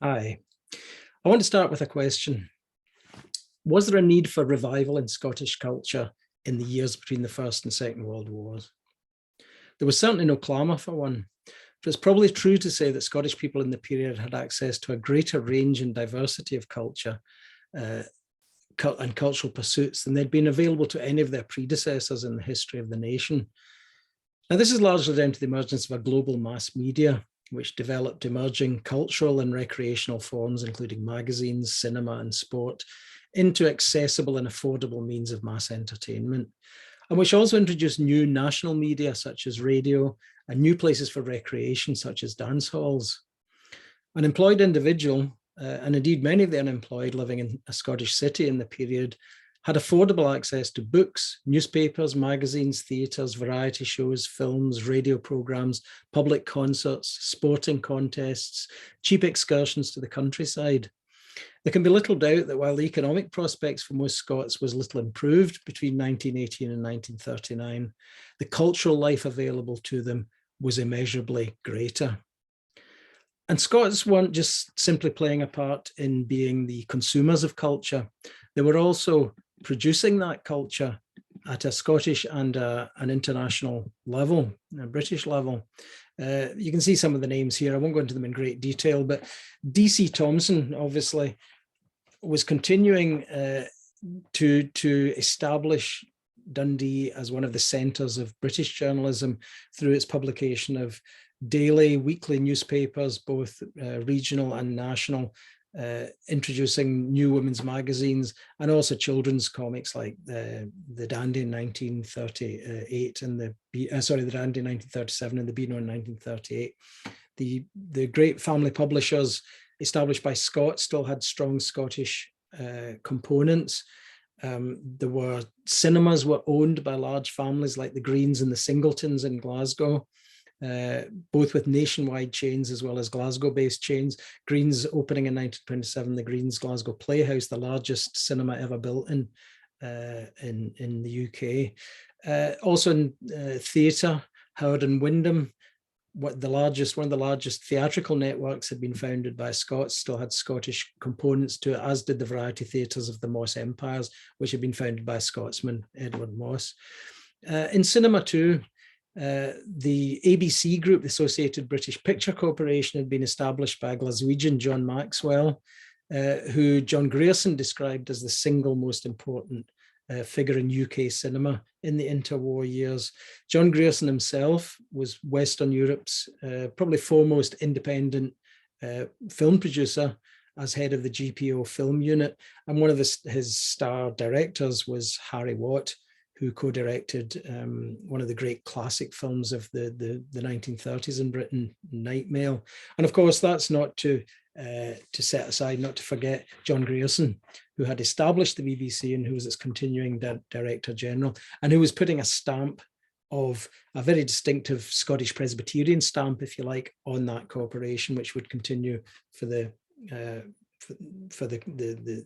Hi. I want to start with a question. Was there a need for revival in Scottish culture in the years between the First and Second World Wars? There was certainly no clamour for one, but it's probably true to say that Scottish people in the period had access to a greater range and diversity of culture and cultural pursuits than they'd been available to any of their predecessors in the history of the nation. Now, this is largely down to the emergence of a global mass media, which developed emerging cultural and recreational forms, including magazines, cinema, and sport, into accessible and affordable means of mass entertainment, and which also introduced new national media such as radio and new places for recreation such as dance halls. An employed individual, and indeed many of the unemployed living in a Scottish city in the period, had affordable access to books, newspapers, magazines, theatres, variety shows, films, radio programmes, public concerts, sporting contests, cheap excursions to the countryside. There can be little doubt that while the economic prospects for most Scots was little improved between 1918 and 1939, the cultural life available to them was immeasurably greater. And Scots weren't just simply playing a part in being the consumers of culture. They were also producing that culture at a Scottish and an international level, a British level. You can see some of the names here. I won't go into them in great detail, but D.C. Thomson obviously was continuing to establish Dundee as one of the centres of British journalism through its publication of daily, weekly newspapers, both regional and national, introducing new women's magazines and also children's comics like the Dandy in 1938 and the Dandy in 1937 and the Beano in 1938. The great family publishers established by Scots still had strong Scottish components. There were cinemas were owned by large families like the Greens and the Singletons in Glasgow, both with nationwide chains as well as Glasgow-based chains. Greens opening in 1927, the Greens Glasgow Playhouse, the largest cinema ever built in the UK. Also in theatre, Howard and Wyndham, one of the largest theatrical networks, had been founded by Scots, still had Scottish components to it, as did the variety theatres of the Moss Empires, which had been founded by a Scotsman, Edward Moss. In cinema too, the ABC Group, the Associated British Picture Corporation, had been established by a Glaswegian, John Maxwell, who John Grierson described as the single most important figure in UK cinema in the interwar years. John Grierson himself was Western Europe's probably foremost independent film producer as head of the GPO film unit, and one of his star directors was Harry Watt, who co-directed one of the great classic films of the 1930s in Britain, Night Mail. And of course, that's not to set aside, not to forget John Grierson, who had established the BBC and who was its continuing Director General, and who was putting a stamp of a very distinctive Scottish Presbyterian stamp, if you like, on that corporation, which would continue for the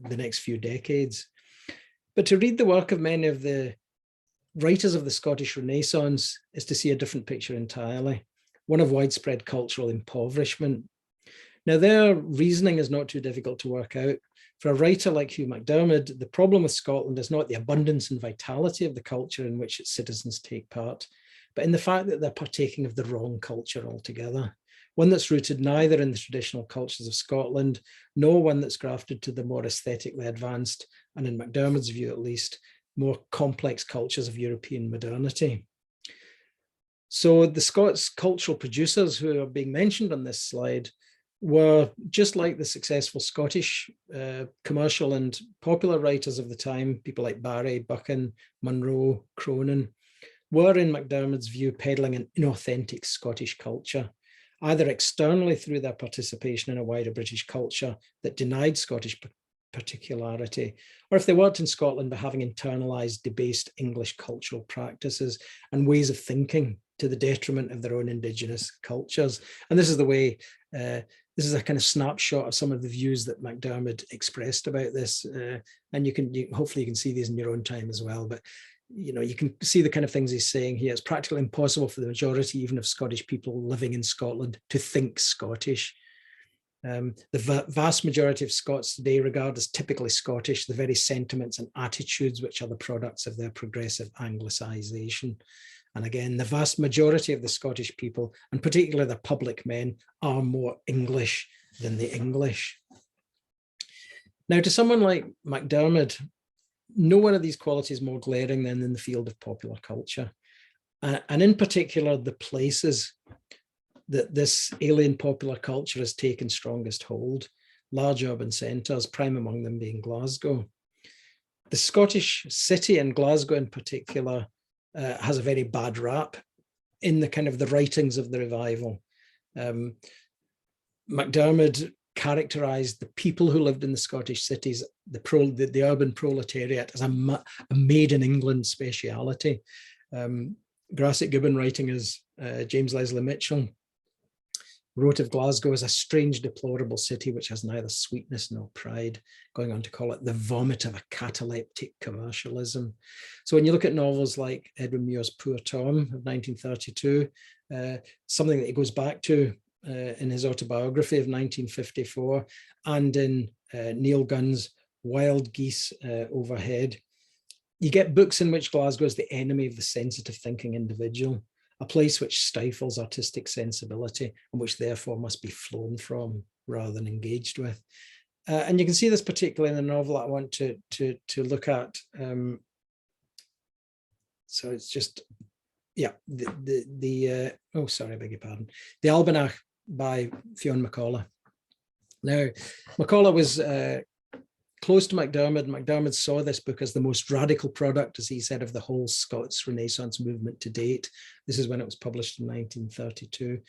next few decades. But to read the work of many of the writers of the Scottish Renaissance is to see a different picture entirely, one of widespread cultural impoverishment. Now, their reasoning is not too difficult to work out. For a writer like Hugh MacDiarmid, the problem with Scotland is not the abundance and vitality of the culture in which its citizens take part, but in the fact that they're partaking of the wrong culture altogether, one that's rooted neither in the traditional cultures of Scotland, nor one that's grafted to the more aesthetically advanced, and in MacDiarmid's view at least, more complex cultures of European modernity. So the Scots cultural producers who are being mentioned on this slide were, just like the successful Scottish commercial and popular writers of the time, people like Barry, Buchan, Munro, Cronin, were in MacDiarmid's view peddling an inauthentic Scottish culture, either externally through their participation in a wider British culture that denied Scottish particularity, or if they worked in Scotland by having internalized debased English cultural practices and ways of thinking to the detriment of their own indigenous cultures. And this is the way, this is a kind of snapshot of some of the views that MacDiarmid expressed about this. And hopefully you can see these in your own time as well. But you can see the kind of things he's saying here. It's practically impossible for the majority, even of Scottish people living in Scotland, to think Scottish. The vast majority of Scots today regard as typically Scottish the very sentiments and attitudes which are the products of their progressive Anglicisation. And again, the vast majority of the Scottish people, and particularly the public men, are more English than the English. Now, to someone like MacDiarmid, no one of these qualities is more glaring than in the field of popular culture. And in particular, the places that this alien popular culture has taken strongest hold, large urban centres, prime among them being Glasgow. The Scottish city, and Glasgow in particular, has a very bad rap in the kind of the writings of the revival. MacDiarmid characterised the people who lived in the Scottish cities, the urban proletariat, as a made in England speciality. Grasset Gibbon, writing as James Leslie Mitchell, wrote of Glasgow as a strange, deplorable city which has neither sweetness nor pride, going on to call it the vomit of a cataleptic commercialism. So when you look at novels like Edwin Muir's Poor Tom of 1932, something that he goes back to in his autobiography of 1954, and in Neil Gunn's Wild Geese Overhead, you get books in which Glasgow is the enemy of the sensitive thinking individual, a place which stifles artistic sensibility and which therefore must be flown from rather than engaged with. And you can see this particularly in the novel I want to look at. So it's just, yeah, oh, sorry, I beg your pardon. The Albanach by Fionn McCulloch. Now, McCulloch was close to MacDiarmid. MacDiarmid saw this book as the most radical product, as he said, of the whole Scots Renaissance movement to date. This is when it was published in 1932.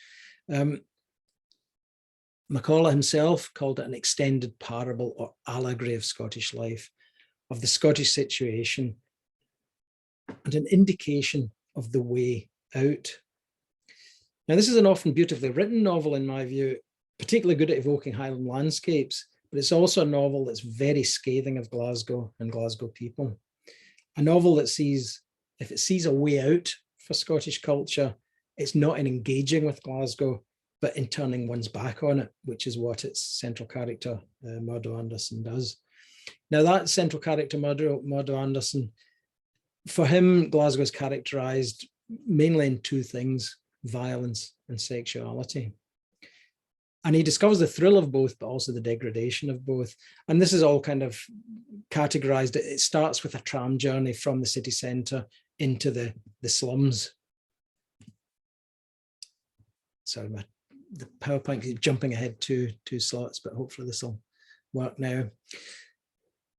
McCulloch himself called it an extended parable or allegory of Scottish life, of the Scottish situation, and an indication of the way out. Now, this is an often beautifully written novel, in my view, particularly good at evoking Highland landscapes, but it's also a novel that's very scathing of Glasgow and Glasgow people. A novel that sees, if it sees a way out for Scottish culture, it's not in engaging with Glasgow, but in turning one's back on it, which is what its central character, Murdo Anderson, does. Now, that central character, Murdo Anderson, for him, Glasgow is characterised mainly in two things: violence and sexuality. And he discovers the thrill of both, but also the degradation of both. And this is all kind of categorized. It starts with a tram journey from the city centre into the slums. Sorry, the PowerPoint keeps jumping ahead two slots, but hopefully this will work now.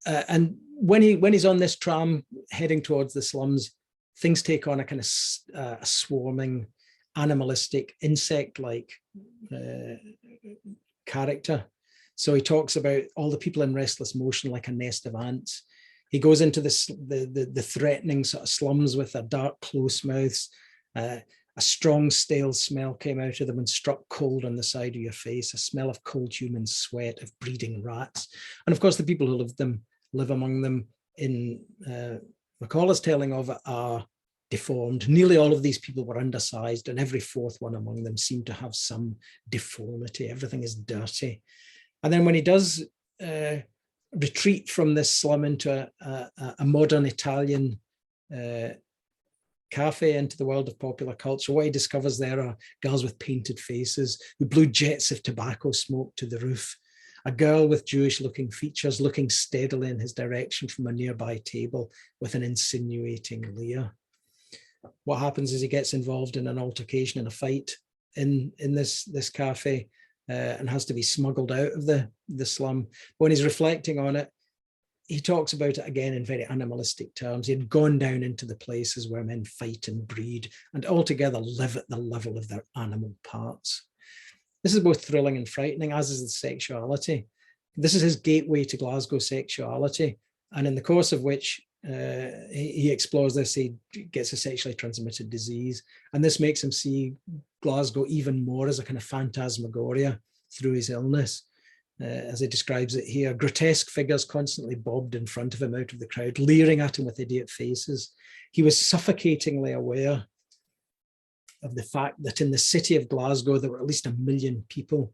And when he's on this tram heading towards the slums, things take on a kind of a swarming, animalistic, insect-like character. So he talks about all the people in restless motion like a nest of ants. He goes into the threatening sort of slums with their dark, close mouths. A strong, stale smell came out of them and struck cold on the side of your face, a smell of cold human sweat, of breeding rats. And of course, the people who live among them in McCulloch's telling of it are deformed. Nearly all of these people were undersized, and every fourth one among them seemed to have some deformity. Everything is dirty. And then when he does retreat from this slum into a modern Italian cafe, into the world of popular culture, what he discovers there are girls with painted faces who blew jets of tobacco smoke to the roof. A girl with Jewish-looking features looking steadily in his direction from a nearby table with an insinuating leer. What happens is he gets involved in an altercation, in a fight in this cafe, and has to be smuggled out of the slum. When he's reflecting on it, he talks about it again in very animalistic terms. He had gone down into the places where men fight and breed and altogether live at the level of their animal parts. This is both thrilling and frightening, as is the sexuality. This is his gateway to Glasgow sexuality, and in the course of which he explores this, he gets a sexually transmitted disease, and this makes him see Glasgow even more as a kind of phantasmagoria through his illness. As he describes it here, grotesque figures constantly bobbed in front of him out of the crowd, leering at him with idiot faces. He was suffocatingly aware of the fact that in the city of Glasgow, there were at least 1 million people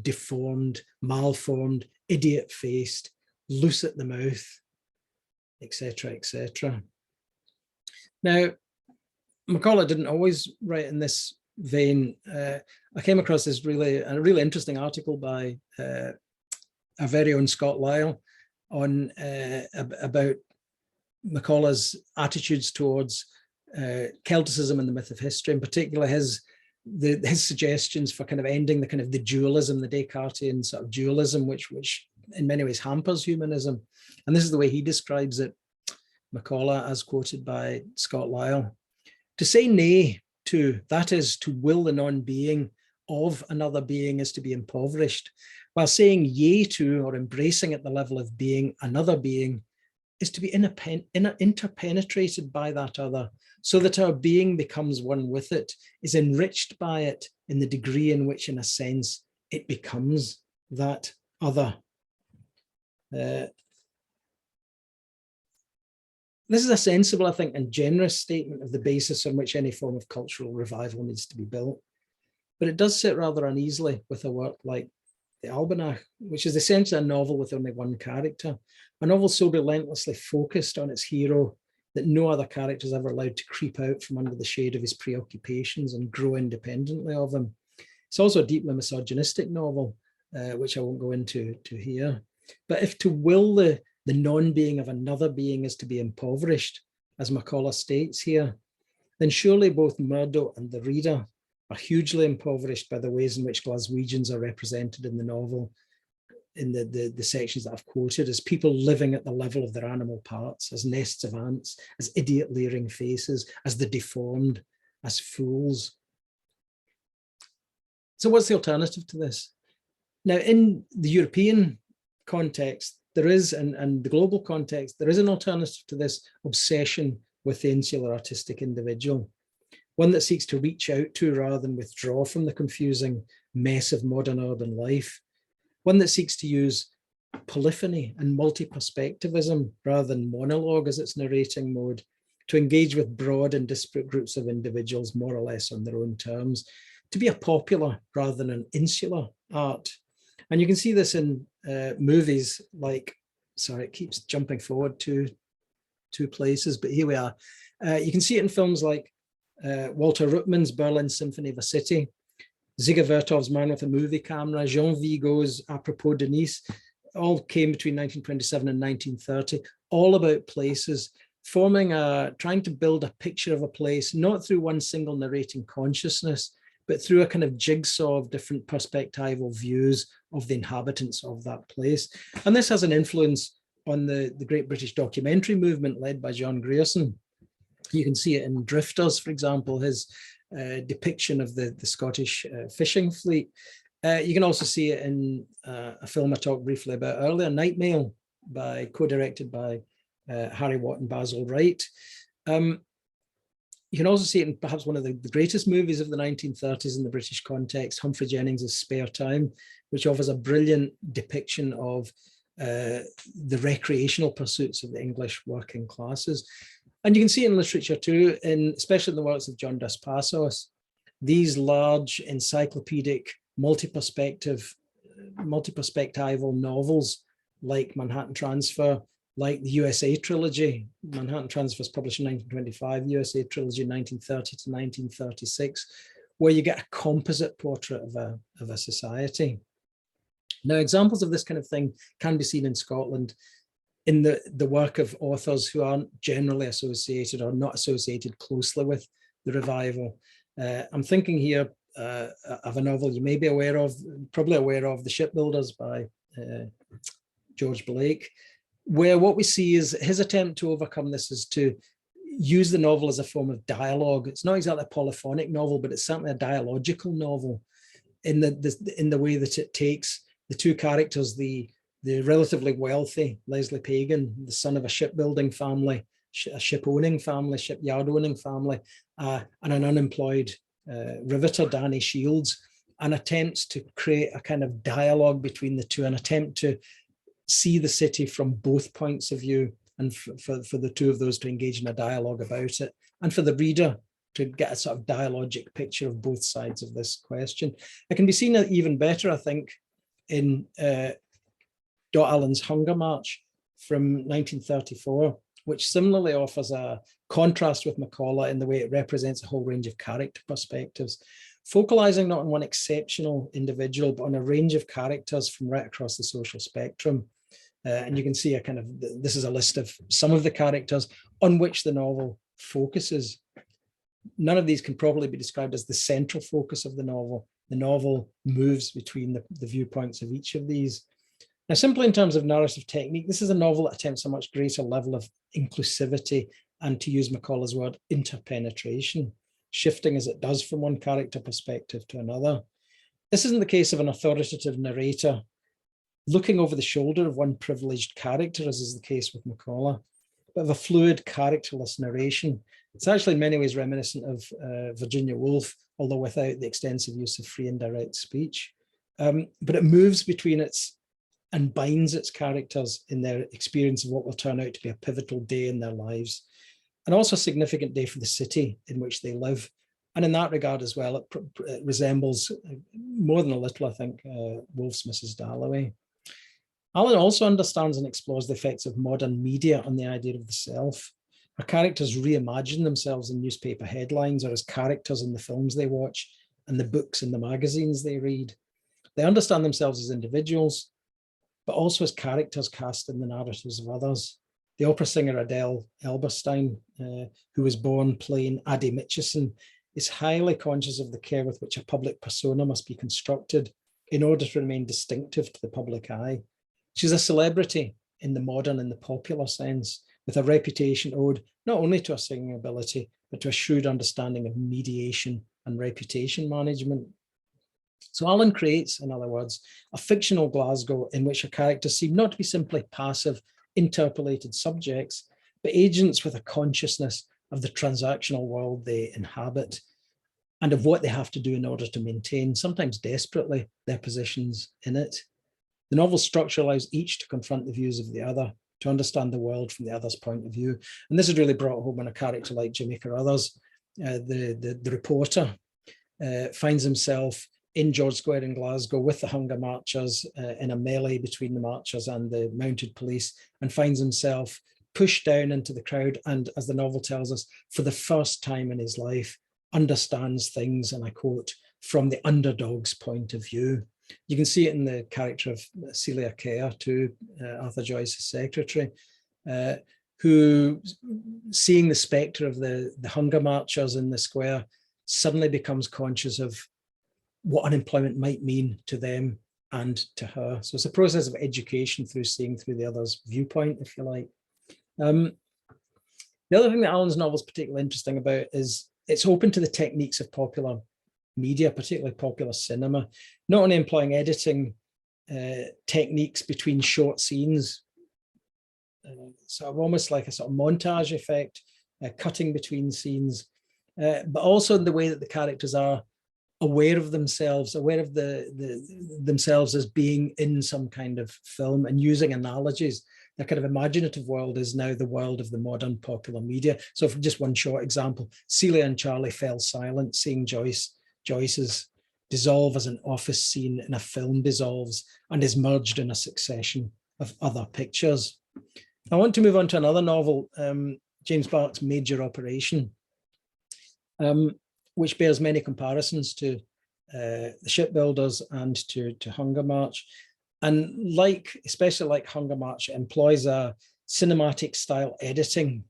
deformed, malformed, idiot-faced, loose at the mouth, etc., etc. Now, McCullough didn't always write in this vein. I came across this really interesting article by our very own Scott Lyell on about McCullough's attitudes towards Celticism and the myth of history, in particular his suggestions for kind of ending the kind of the dualism, the Descartesian sort of dualism, which in many ways hampers humanism. And this is the way he describes it, McCullough, as quoted by Scott Lyell. To say nay to, that is, to will the non-being of another being, is to be impoverished, while saying yea to or embracing at the level of being another being is to be interpenetrated by that other, so that our being becomes one with it, is enriched by it in the degree in which, in a sense, it becomes that other. This is a sensible, I think, and generous statement of the basis on which any form of cultural revival needs to be built. But it does sit rather uneasily with a work like The Almanach, which is essentially a novel with only one character, a novel so relentlessly focused on its hero that no other character is ever allowed to creep out from under the shade of his preoccupations and grow independently of him. It's also a deeply misogynistic novel, which I won't go into here. But if to will the non-being of another being is to be impoverished, as McCullough states here, then surely both Murdo and the reader are hugely impoverished by the ways in which Glaswegians are represented in the novel, in the sections that I've quoted, as people living at the level of their animal parts, as nests of ants, as idiot leering faces, as the deformed, as fools. So what's the alternative to this? Now, in the European context, there is, and the global context, there is an alternative to this obsession with the insular artistic individual, one that seeks to reach out to rather than withdraw from the confusing mess of modern urban life, one that seeks to use polyphony and multi-perspectivism rather than monologue as its narrating mode, to engage with broad and disparate groups of individuals more or less on their own terms, to be a popular rather than an insular art. And you can see this in movies like, sorry, it keeps jumping forward to two places, but here we are. You can see it in films like Walter Ruttmann's Berlin Symphony of a City, Ziga Vertov's Man with a Movie Camera, Jean Vigo's Apropos Denise, all came between 1927 and 1930, all about places, trying to build a picture of a place, not through one single narrating consciousness, but through a kind of jigsaw of different perspectival views of the inhabitants of that place. And this has an influence on the great British documentary movement led by John Grierson. You can see it in Drifters, for example, his depiction of the Scottish fishing fleet. You can also see it in a film I talked briefly about earlier, Nightmail, co-directed by Harry Watt and Basil Wright. You can also see it in perhaps one of the greatest movies of the 1930s in the British context, Humphrey Jennings's Spare Time, which offers a brilliant depiction of the recreational pursuits of the English working classes. And you can see it in literature too, especially in the works of John Dos Passos, these large encyclopedic, multi-perspectival novels like Manhattan Transfer, like the USA trilogy. Manhattan Transfer was published in 1925, USA trilogy 1930 to 1936, where you get a composite portrait of a society. Now, examples of this kind of thing can be seen in Scotland in the work of authors who aren't generally associated or not associated closely with the revival. I'm thinking here of a novel you may be aware of, probably aware of, The Shipbuilders by George Blake, where what we see is his attempt to overcome this is to use the novel as a form of dialogue. It's not exactly a polyphonic novel, but it's certainly a dialogical novel in the way that it takes the two characters, the relatively wealthy Leslie Pagan, the son of a shipbuilding family, a ship-owning family, shipyard-owning family, and an unemployed riveter, Danny Shields, and attempts to create a kind of dialogue between the two, an attempt to see the city from both points of view, and for the two of those to engage in a dialogue about it, and for the reader to get a sort of dialogic picture of both sides of this question. It can be seen even better, I think, in Dot Allen's Hunger March from 1934, which similarly offers a contrast with Macaulay in the way it represents a whole range of character perspectives, focalizing not on one exceptional individual, but on a range of characters from right across the social spectrum. And you can see this is a list of some of the characters on which the novel focuses. None of these can probably be described as the central focus of the novel. The novel moves between the viewpoints of each of these. Now, simply in terms of narrative technique, this is a novel that attempts a much greater level of inclusivity and, to use Macaulay's word, interpenetration, shifting as it does from one character perspective to another. This isn't the case of an authoritative narrator looking over the shoulder of one privileged character, as is the case with Macaulay, but of a fluid, characterless narration. It's actually in many ways reminiscent of Virginia Woolf, although without the extensive use of free and direct speech. But it moves between and binds its characters in their experience of what will turn out to be a pivotal day in their lives, and also a significant day for the city in which they live. And in that regard as well, it resembles more than a little, I think, Woolf's Mrs. Dalloway. Allen also understands and explores the effects of modern media on the idea of the self. Our characters reimagine themselves in newspaper headlines or as characters in the films they watch and the books and the magazines they read. They understand themselves as individuals, but also as characters cast in the narratives of others. The opera singer Adele Elberstein, who was born playing Addie Mitchison, is highly conscious of the care with which a public persona must be constructed in order to remain distinctive to the public eye. She's a celebrity in the modern and the popular sense, with a reputation owed not only to her singing ability, but to a shrewd understanding of mediation and reputation management. So Allen creates, in other words, a fictional Glasgow in which her characters seem not to be simply passive, interpolated subjects, but agents with a consciousness of the transactional world they inhabit and of what they have to do in order to maintain, sometimes desperately, their positions in it. The novel's structure allows each to confront the views of the other, to understand the world from the other's point of view. And this is really brought home when a character like Jimmy Carruthers, the reporter, finds himself in George Square in Glasgow with the Hunger Marchers in a melee between the marchers and the mounted police, and finds himself pushed down into the crowd and, as the novel tells us, for the first time in his life, understands things, and I quote, from the underdog's point of view. You can see it in the character of Celia Kerr, too, Arthur Joyce's secretary, who, seeing the spectre of the Hunger Marchers in the square, suddenly becomes conscious of what unemployment might mean to them and to her. So it's a process of education through seeing through the other's viewpoint, if you like. The other thing that Allen's novel is particularly interesting about is it's open to the techniques of popular media, particularly popular cinema, not only employing editing techniques between short scenes, sort of almost like a sort of montage effect, cutting between scenes, but also in the way that the characters are aware of themselves, aware of themselves as being in some kind of film, and using analogies. The kind of imaginative world is now the world of the modern popular media. So for just one short example, Celia and Charlie fell silent, seeing Joyce's dissolve as an office scene in a film dissolves and is merged in a succession of other pictures. I want to move on to another novel, James Barks' Major Operation, which bears many comparisons to the Shipbuilders and to Hunger March. And especially like Hunger March, it employs a cinematic style editing,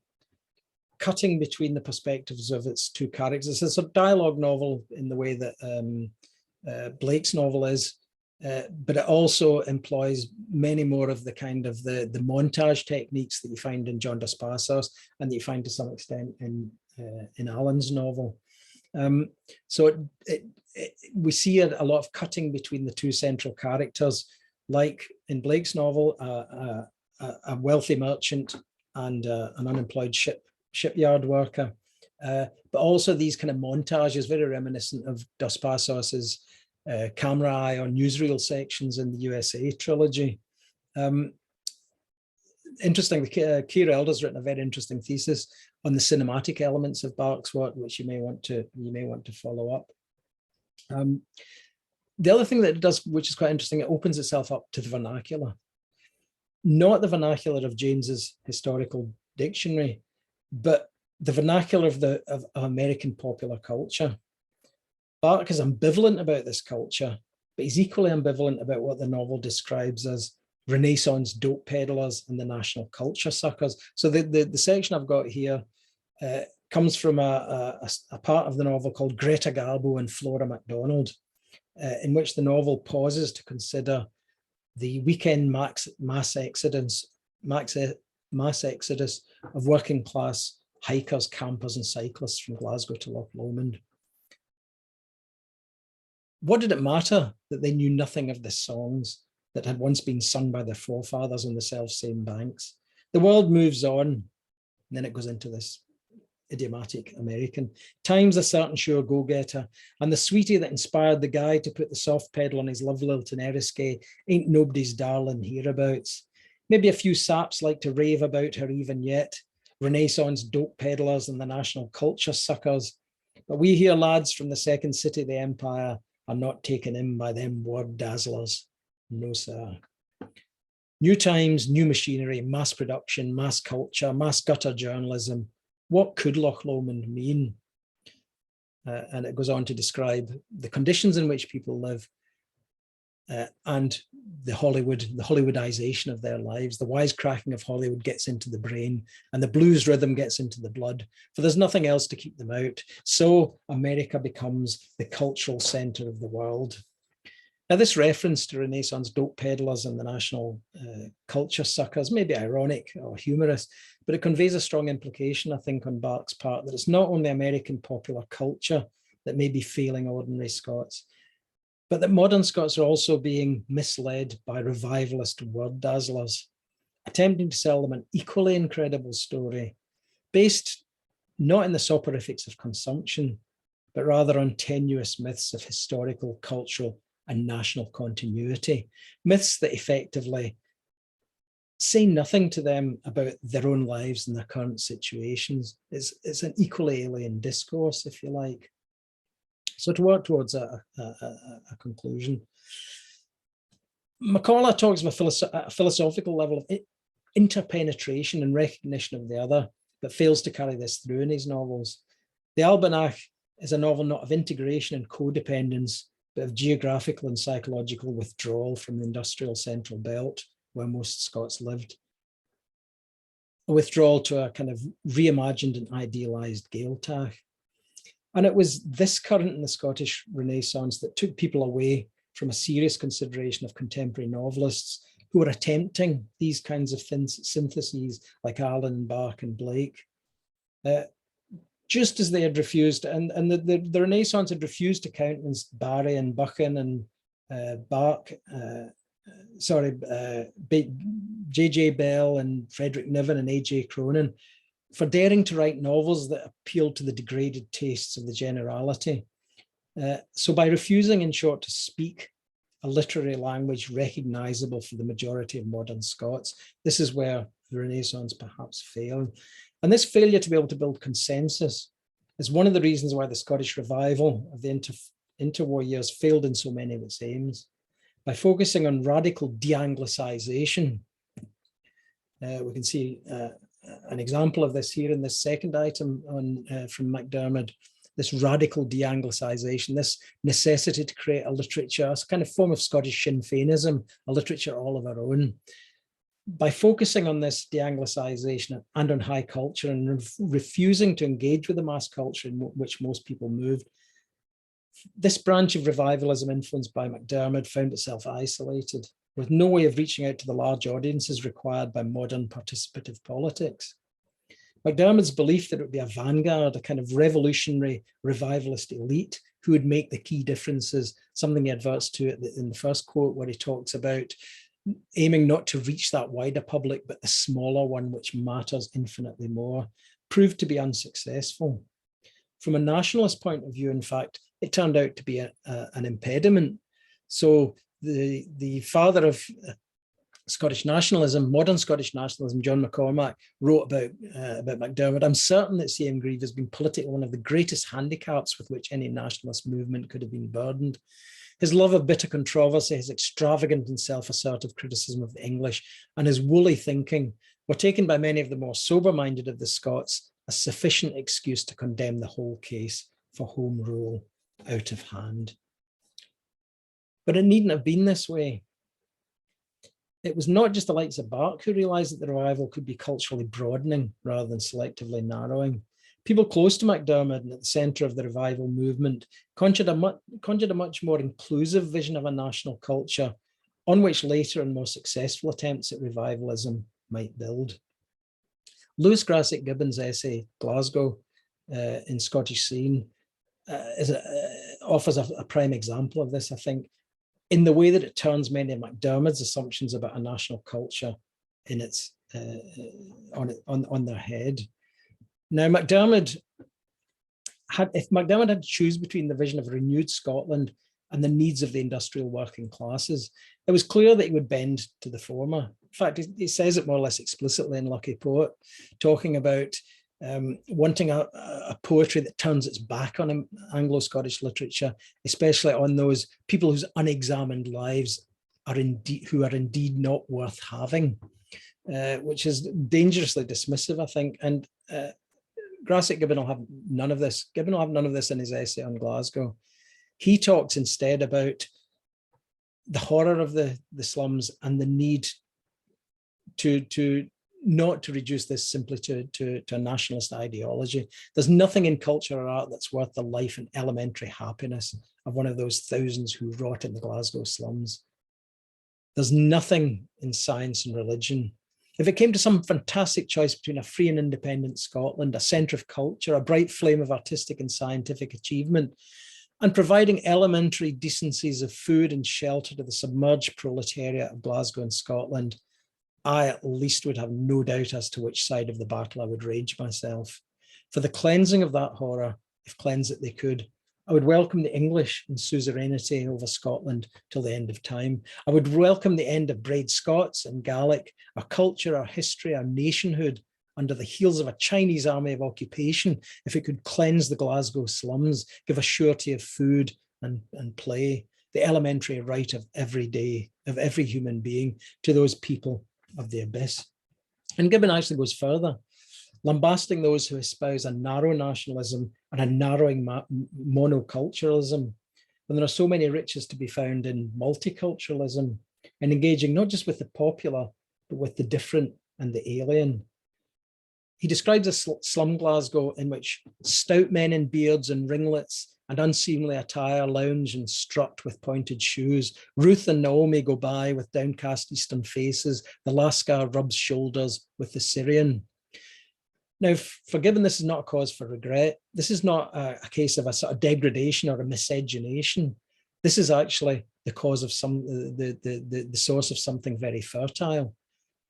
cutting between the perspectives of its two characters. It's a dialogue novel in the way that Blake's novel is, but it also employs many more of the kind of the montage techniques that you find in John Dos Passos and that you find to some extent in Allen's novel. So we see a lot of cutting between the two central characters, like in Blake's novel, a wealthy merchant and an unemployed shipyard worker, but also these kind of montages, very reminiscent of Dos Passos's camera eye or newsreel sections in the USA trilogy. interesting, Keir Elder's written a very interesting thesis on the cinematic elements of Barks' work, which you may want to follow up. The other thing that it does, which is quite interesting, it opens itself up to the vernacular. Not the vernacular of James's historical dictionary, but the vernacular of American popular culture. Barks is ambivalent about this culture, but he's equally ambivalent about what the novel describes as Renaissance dope peddlers and the national culture suckers. So the section I've got here comes from a part of the novel called Greta Garbo and Flora MacDonald, in which the novel pauses to consider the weekend mass exodus of working class hikers, campers and cyclists from Glasgow to Loch Lomond. What did it matter that they knew nothing of the songs that had once been sung by their forefathers on the self-same banks? The world moves on, and then it goes into this idiomatic American. Time's a certain sure go-getter, and the sweetie that inspired the guy to put the soft pedal on his love lilt in Eriskay ain't nobody's darling hereabouts. Maybe a few saps like to rave about her even yet, Renaissance dope peddlers and the national culture suckers. But we here lads from the second city of the empire are not taken in by them word dazzlers. No, sir. New times, new machinery, mass production, mass culture, mass gutter journalism. What could Loch Lomond mean? And it goes on to describe the conditions in which people live and the Hollywoodization of their lives. The wisecracking of Hollywood gets into the brain and the blues rhythm gets into the blood, for there's nothing else to keep them out. So America becomes the cultural center of the world. Now, this reference to Renaissance dope peddlers and the national culture suckers may be ironic or humorous, but it conveys a strong implication, I think, on Barks' part, that it's not only American popular culture that may be failing ordinary Scots, but that modern Scots are also being misled by revivalist word dazzlers, attempting to sell them an equally incredible story, based not in the soporifics of consumption, but rather on tenuous myths of historical, cultural, and national continuity, myths that effectively say nothing to them about their own lives and their current situations. It's an equally alien discourse, if you like. So to work towards a conclusion, McCullough talks of a philosophical level of interpenetration and recognition of the other, but fails to carry this through in his novels. The Almanac is a novel not of integration and codependence, but of geographical and psychological withdrawal from the industrial central belt where most Scots lived. A withdrawal to a kind of reimagined and idealized Gaeltacht. And it was this current in the Scottish Renaissance that took people away from a serious consideration of contemporary novelists who were attempting these kinds of syntheses like Allen, Bach and Blake, just as they had refused, and the Renaissance had refused to countenance Barry and Buchan and Bach, J.J. Bell and Frederick Niven and A.J. Cronin, for daring to write novels that appealed to the degraded tastes of the generality. So by refusing, in short, to speak a literary language recognizable for the majority of modern Scots, this is where the Renaissance perhaps failed. And this failure to be able to build consensus is one of the reasons why the Scottish revival of the interwar years failed in so many of its aims. By focusing on radical de-Anglicization, we can see an example of this here in this second item from MacDiarmid, this radical de-Anglicization, this necessity to create a literature, a kind of form of Scottish Sinn Féinism, a literature all of our own. By focusing on this de-Anglicization and on high culture and refusing to engage with the mass culture in which most people moved, this branch of revivalism influenced by MacDiarmid found itself isolated, with no way of reaching out to the large audiences required by modern participative politics. MacDiarmid's belief that it would be a vanguard, a kind of revolutionary revivalist elite who would make the key differences, something he adverts to in the first quote where he talks about aiming not to reach that wider public, but the smaller one, which matters infinitely more, proved to be unsuccessful. From a nationalist point of view, in fact, it turned out to be an impediment. So the father of Scottish nationalism, modern Scottish nationalism, John McCormack wrote about MacDiarmid. I'm certain that C.M. Grieve has been politically one of the greatest handicaps with which any nationalist movement could have been burdened. His love of bitter controversy, his extravagant and self-assertive criticism of the English, and his woolly thinking were taken by many of the more sober-minded of the Scots as sufficient excuse to condemn the whole case for Home Rule out of hand. But it needn't have been this way. It was not just the likes of Burke who realised that the revival could be culturally broadening rather than selectively narrowing. People close to MacDiarmid and at the centre of the revival movement conjured a much more inclusive vision of a national culture on which later and more successful attempts at revivalism might build. Lewis Grassic Gibbon's essay, Glasgow in Scottish Scene, offers a prime example of this, I think, in the way that it turns many of MacDiarmid's assumptions about a national culture in its on their head. Now, if MacDiarmid had to choose between the vision of a renewed Scotland and the needs of the industrial working classes, it was clear that he would bend to the former. In fact, he says it more or less explicitly in Lucky Poet, talking about wanting a poetry that turns its back on Anglo-Scottish literature, especially on those people whose unexamined lives are indeed not worth having, which is dangerously dismissive, I think. And Grassic Gibbon will have none of this. Gibbon will have none of this in his essay on Glasgow. He talks instead about the horror of the slums and the need to not to reduce this simply to a nationalist ideology. There's nothing in culture or art that's worth the life and elementary happiness of one of those thousands who rot in the Glasgow slums. There's nothing in science and religion. If it came to some fantastic choice between a free and independent Scotland, a centre of culture, a bright flame of artistic and scientific achievement, and providing elementary decencies of food and shelter to the submerged proletariat of Glasgow and Scotland, I at least would have no doubt as to which side of the battle I would rage myself. For the cleansing of that horror, if cleanse it they could, I would welcome the English and suzerainty over Scotland till the end of time. I would welcome the end of braid Scots and Gaelic, our culture, our history, our nationhood, under the heels of a Chinese army of occupation, if it could cleanse the Glasgow slums, give a surety of food and play, the elementary right of every human being to those people of the abyss. And Gibbon actually goes further, lambasting those who espouse a narrow nationalism and a narrowing monoculturalism, when there are so many riches to be found in multiculturalism and engaging not just with the popular, but with the different and the alien. He describes a slum Glasgow in which stout men in beards and ringlets and unseemly attire lounge and strut with pointed shoes. Ruth and Naomi go by with downcast eastern faces. The Lascar rubs shoulders with the Syrian. Now, for Gibbon, this is not a cause for regret. This is not a case of a sort of degradation or a miscegenation. This is actually the cause of the source of something very fertile.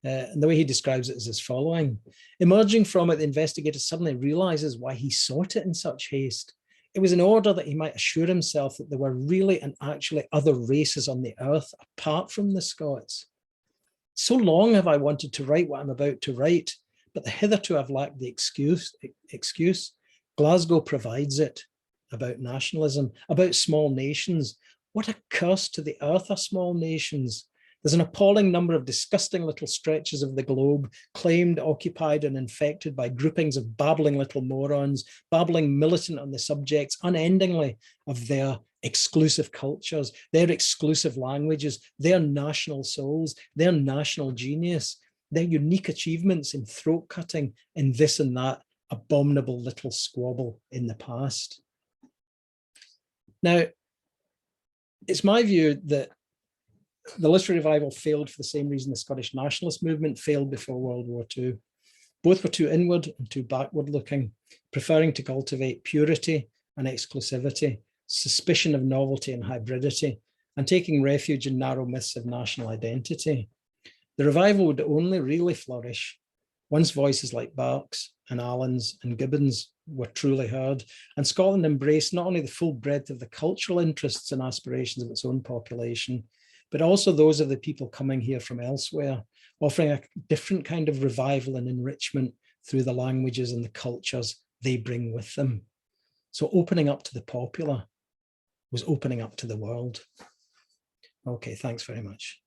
And the way he describes it is as following. Emerging from it, the investigator suddenly realizes why he sought it in such haste. It was in order that he might assure himself that there were really and actually other races on the earth apart from the Scots. So long have I wanted to write what I'm about to write, but hitherto I've lacked the excuse. Glasgow provides it about nationalism, about small nations. What a curse to the earth are small nations. There's an appalling number of disgusting little stretches of the globe, claimed, occupied, and infected by groupings of babbling little morons, babbling militant on the subjects unendingly of their exclusive cultures, their exclusive languages, their national souls, their national genius, their unique achievements in throat cutting, in this and that abominable little squabble in the past. Now, it's my view that the literary revival failed for the same reason the Scottish nationalist movement failed before World War II. Both were too inward and too backward looking, preferring to cultivate purity and exclusivity, suspicion of novelty and hybridity, and taking refuge in narrow myths of national identity. The revival would only really flourish once voices like Burke's and Allen's and Gibbon's were truly heard, and Scotland embraced not only the full breadth of the cultural interests and aspirations of its own population, but also those of the people coming here from elsewhere, offering a different kind of revival and enrichment through the languages and the cultures they bring with them. So opening up to the popular was opening up to the world. Okay, thanks very much.